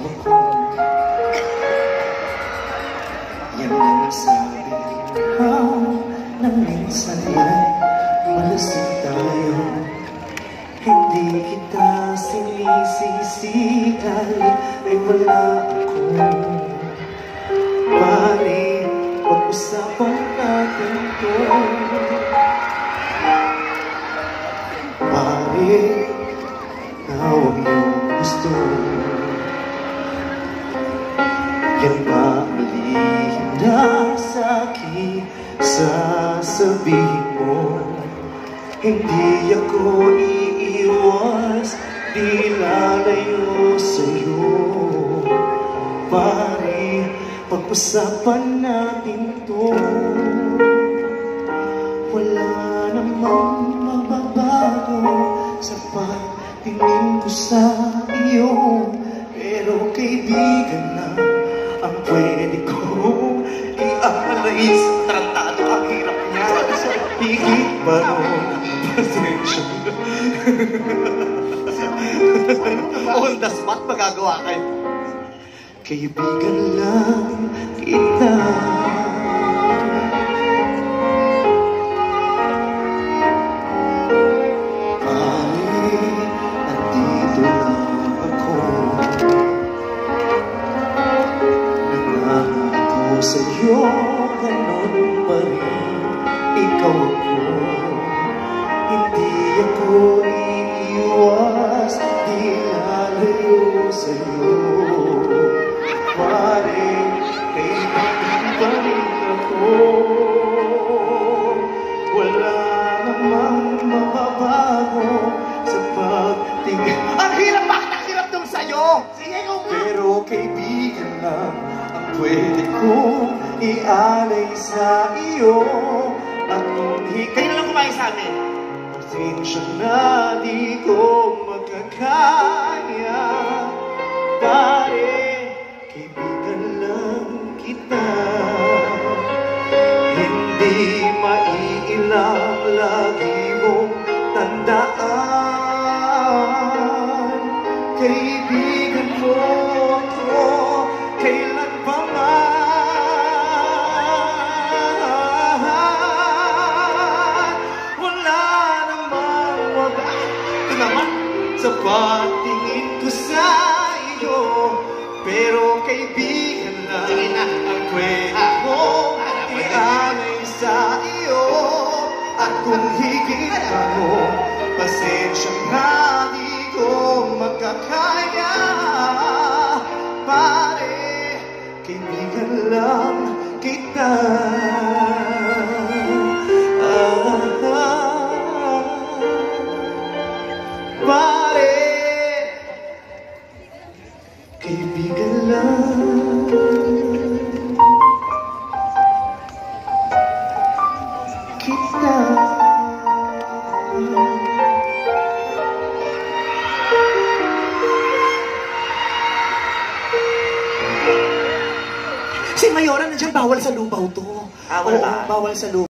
ako. Yan ang sabi nang minsan ay malasing tayo. Hindi kita sinisisi kahit ay wala ako. Pare, pag-usapan natin to. Pare, huwag yung gusto. Yan ba alihim na sa'kin sasabihin mo? Hindi ako iiwas, di lalayo sa'yo. Pare, pag-usapan natin to. Wala namang mababago sa pagtingin ko sa iyo. Pero kaibigan na ang pwede kong iaalay sa tratado. Ang hirap niya sa higit pa ron. Pasensya na. On the spot magagawa kayo. Kaibigan lang kita. Pare, nandito lang ako. Nangangako sa'yo, ganon pa rin ikaw ako. Hindi ako iiwas, di lalayo sa'yo. Pare, kaibigan pa rin ako. Wala namang mababago sa pagtingin. Ang hirap! Bakit ang hirap nung sa'yo? Sige ko nga! Pero kaibigan lang ang pwede kong ialay sa iyo. At kayo na lang kumain sa amin. Pasensya na, di ko magkakaya. Pare, kaibigan lang kita. Hindi maiilang lagi mong tandaan. Kaibigan mo ako kailan pa man. Wala namang wala. Ito naman sa patingin ko sa iyo. Pero kaibigan lang ang pwede kong ialay sa iyo. At kung higit ako, pasensya na di ko magkakaya. Pare, kaibigan lang kita. Pare, kaibigan lang kita. Si Mayora nandiyan, bawal sa lupaw to. Bawal ba? Bawal sa lupaw.